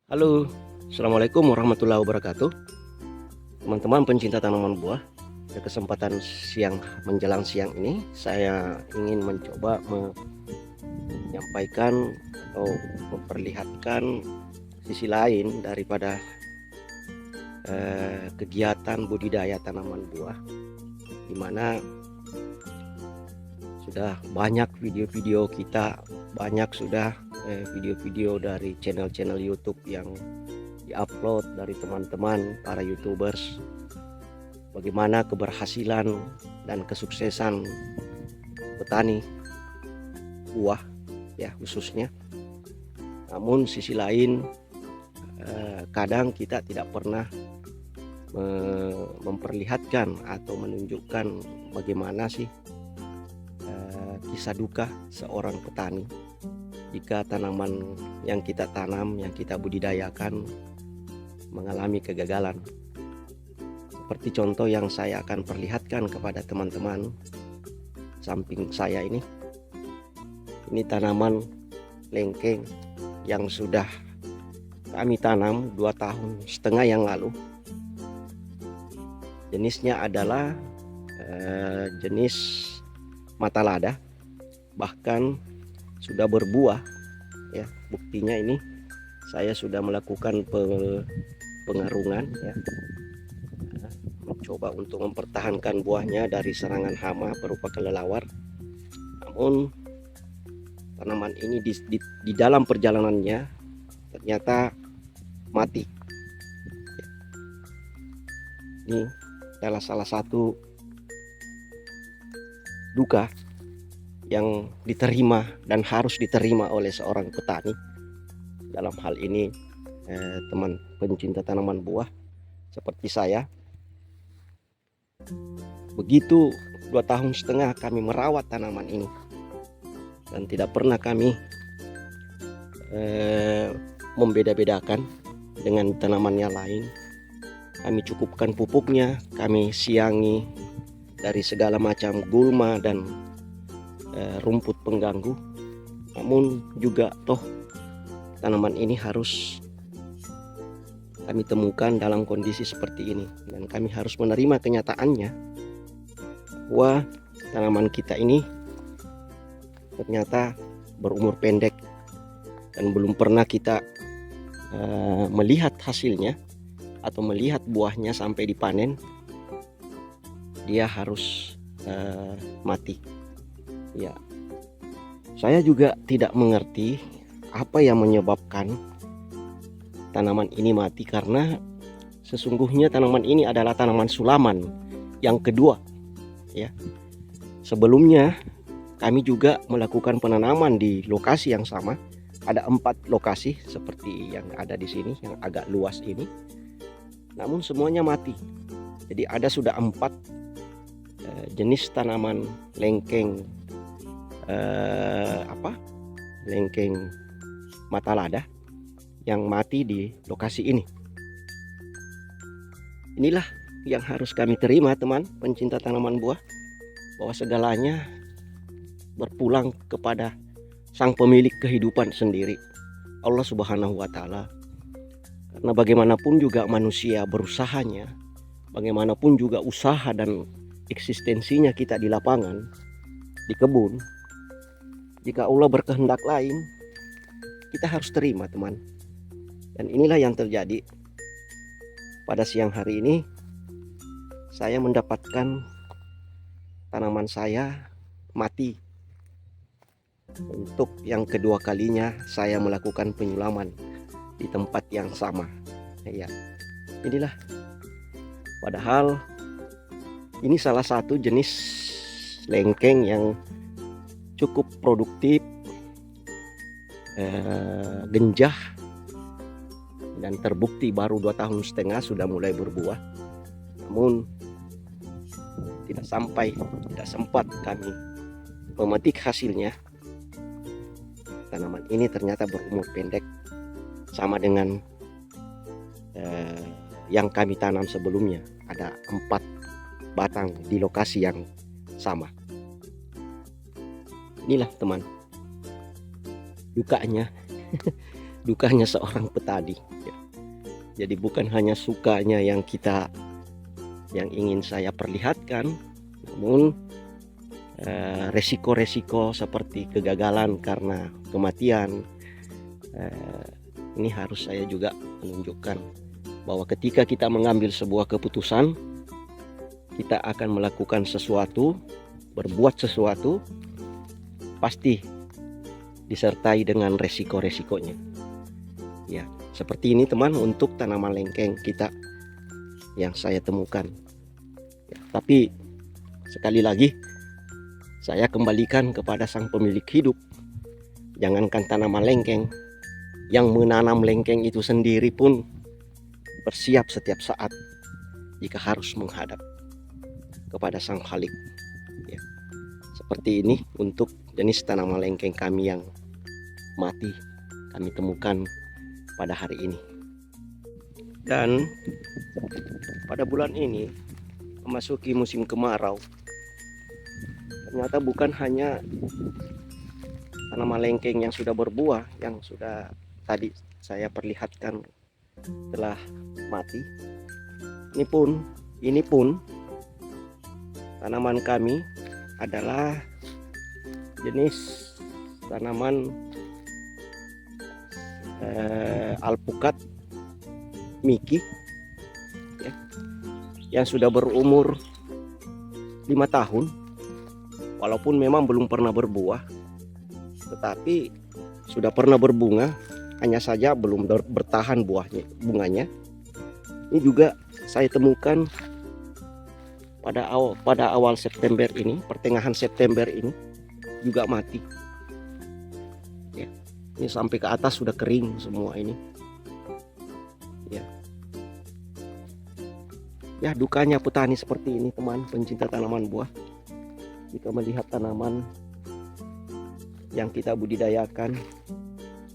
Halo, Assalamualaikum warahmatullahi wabarakatuh. Teman-teman pencinta tanaman buah, pada kesempatan siang menjelang siang ini saya ingin mencoba menyampaikan atau memperlihatkan sisi lain daripada kegiatan budidaya tanaman buah, di mana sudah banyak video-video kita, banyak sudah video-video dari channel-channel YouTube yang diupload dari teman-teman para YouTubers, bagaimana keberhasilan dan kesuksesan petani buah ya khususnya. Namun sisi lain kadang kita tidak pernah memperlihatkan atau menunjukkan bagaimana sih kisah duka seorang petani jika tanaman yang kita tanam, yang kita budidayakan mengalami kegagalan. Seperti contoh yang saya akan perlihatkan kepada teman-teman samping saya ini tanaman lengkeng yang sudah kami tanam 2,5 tahun yang lalu. Jenisnya adalah jenis mata lada, bahkan sudah berbuah ya. Buktinya ini saya sudah melakukan pengarungan ya, mencoba untuk mempertahankan buahnya dari serangan hama berupa kelelawar. Namun tanaman ini di dalam perjalanannya ternyata mati. Ini adalah salah satu duka yang diterima dan harus diterima oleh seorang petani. Dalam hal ini teman pencinta tanaman buah seperti saya. Begitu 2,5 tahun kami merawat tanaman ini, dan tidak pernah kami membeda-bedakan dengan tanaman yang lain. Kami cukupkan pupuknya, kami siangi dari segala macam gulma dan rumput pengganggu. Namun juga toh tanaman ini harus kami temukan dalam kondisi seperti ini, dan kami harus menerima kenyataannya bahwa tanaman kita ini ternyata berumur pendek dan belum pernah kita melihat hasilnya atau melihat buahnya sampai dipanen. Dia harus mati ya. Saya juga tidak mengerti apa yang menyebabkan tanaman ini mati, karena sesungguhnya tanaman ini adalah tanaman sulaman yang kedua ya. Sebelumnya kami juga melakukan penanaman di lokasi yang sama. Ada 4 lokasi seperti yang ada di sini yang agak luas ini, namun semuanya mati. Jadi ada sudah 4 jenis tanaman lengkeng lengkeng mata lada yang mati di lokasi ini. Inilah yang harus kami terima, teman pencinta tanaman buah, bahwa segalanya berpulang kepada sang pemilik kehidupan sendiri, Allah Subhanahu wa Ta'ala. Karena bagaimanapun juga manusia berusahanya, bagaimanapun juga usaha dan eksistensinya kita di lapangan, di kebun, jika Allah berkehendak lain, kita harus terima, teman. Dan inilah yang terjadi pada siang hari ini. Saya mendapatkan tanaman saya mati. Untuk yang kedua kalinya saya melakukan penyulaman di tempat yang sama ya. Inilah, padahal ini salah satu jenis lengkeng yang cukup produktif, genjah, dan terbukti baru 2,5 tahun sudah mulai berbuah. Namun tidak sempat kami memetik hasilnya. Tanaman ini ternyata berumur pendek, sama dengan yang kami tanam sebelumnya. Ada 4 batang di lokasi yang sama. Inilah teman dukanya dukanya seorang petani. Jadi bukan hanya sukanya yang ingin saya perlihatkan, namun resiko-resiko seperti kegagalan karena kematian, ini harus saya juga menunjukkan bahwa ketika kita mengambil sebuah keputusan, kita akan melakukan sesuatu, berbuat sesuatu, pasti disertai dengan resiko-resikonya. Ya, seperti ini teman untuk tanaman lengkeng kita yang saya temukan. Ya, tapi sekali lagi saya kembalikan kepada sang pemilik hidup. Jangankan tanaman lengkeng, yang menanam lengkeng itu sendiri pun bersiap setiap saat jika harus menghadap kepada sang Khalik. Ya, seperti ini untuk jenis tanaman lengkeng kami yang mati kami temukan pada hari ini. Dan pada bulan ini memasuki musim kemarau, ternyata bukan hanya tanaman lengkeng yang sudah berbuah yang sudah tadi saya perlihatkan telah mati. Ini pun tanaman kami adalah jenis tanaman alpukat Miki ya, yang sudah berumur 5 tahun, walaupun memang belum pernah berbuah, tetapi sudah pernah berbunga, hanya saja belum bertahan bunganya. Ini juga saya temukan pada awal September ini, pertengahan September ini juga mati. Ya, ini sampai ke atas sudah kering semua ini. Ya, dukanya petani seperti ini teman pencinta tanaman buah. Jika melihat tanaman yang kita budidayakan,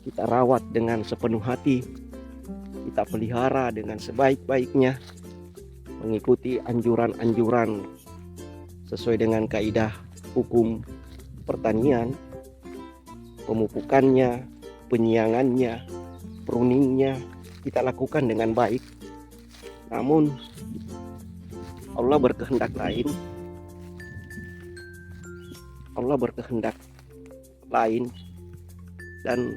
kita rawat dengan sepenuh hati, kita pelihara dengan sebaik-baiknya, mengikuti anjuran-anjuran sesuai dengan kaidah hukum pertanian, pemupukannya, penyiangannya, pruningnya kita lakukan dengan baik. Namun Allah berkehendak lain. Dan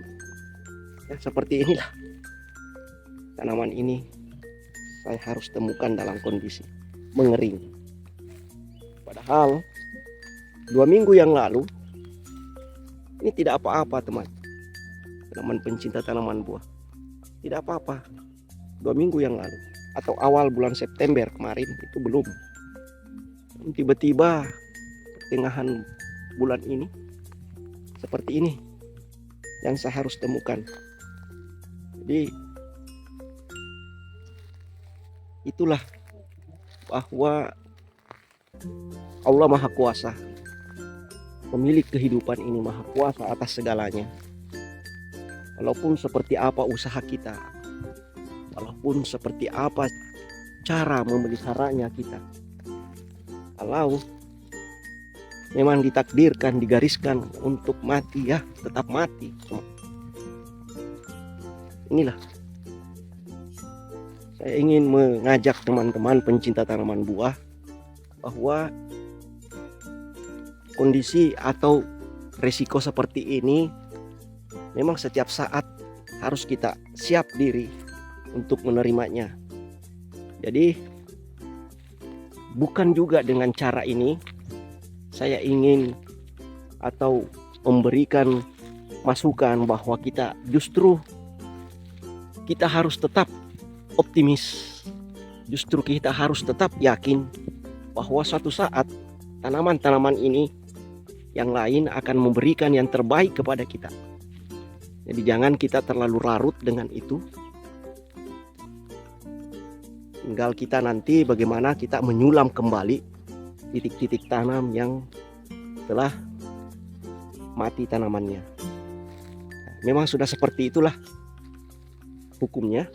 ya, seperti inilah tanaman ini saya harus temukan dalam kondisi mengering. Padahal 2 minggu yang lalu ini tidak apa-apa teman pencinta tanaman buah, tidak apa-apa. 2 minggu yang lalu atau awal bulan September kemarin itu belum. Tiba-tiba pertengahan bulan ini seperti ini yang saya harus temukan. Jadi itulah bahwa Allah Maha Kuasa, pemilik kehidupan ini Maha Kuasa atas segalanya. Walaupun seperti apa usaha kita, walaupun seperti apa cara memeliharanya kita, kalau memang ditakdirkan, digariskan untuk mati, ya tetap mati. Inilah saya ingin mengajak teman-teman pencinta tanaman buah bahwa kondisi atau resiko seperti ini memang setiap saat harus kita siap diri untuk menerimanya. Jadi bukan juga dengan cara ini saya ingin atau memberikan masukan bahwa kita harus tetap optimis. Justru kita harus tetap yakin bahwa suatu saat tanaman-tanaman ini yang lain akan memberikan yang terbaik kepada kita. Jadi jangan kita terlalu larut dengan itu. Tinggal kita nanti bagaimana kita menyulam kembali titik-titik tanam yang telah mati tanamannya. Memang sudah seperti itulah hukumnya.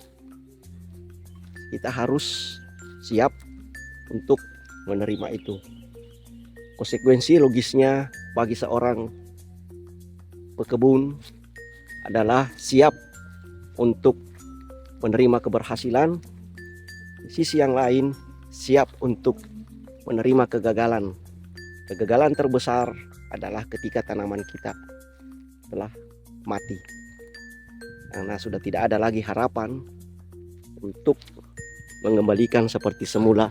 Kita harus siap untuk menerima itu. Konsekuensi logisnya bagi seorang pekebun adalah siap untuk menerima keberhasilan, di sisi yang lain siap untuk menerima kegagalan. Kegagalan terbesar adalah ketika tanaman kita telah mati, karena sudah tidak ada lagi harapan untuk mengembalikan seperti semula,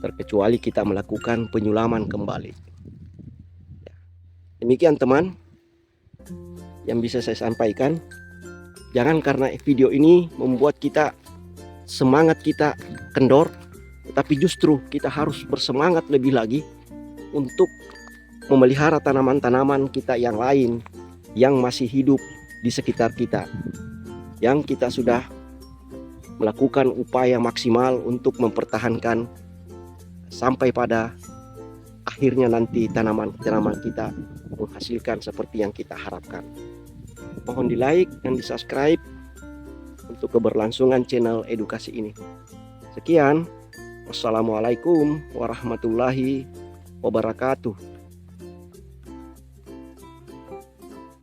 terkecuali kita melakukan penyulaman kembali. Demikian teman yang bisa saya sampaikan. Jangan karena video ini membuat kita semangat kita kendor, tetapi justru kita harus bersemangat lebih lagi untuk memelihara tanaman-tanaman kita yang lain yang masih hidup di sekitar kita, yang kita sudah melakukan upaya maksimal untuk mempertahankan sampai pada akhirnya nanti tanaman-tanaman kita menghasilkan seperti yang kita harapkan. Mohon di like dan di subscribe untuk keberlangsungan channel edukasi ini. Sekian, wassalamualaikum warahmatullahi wabarakatuh.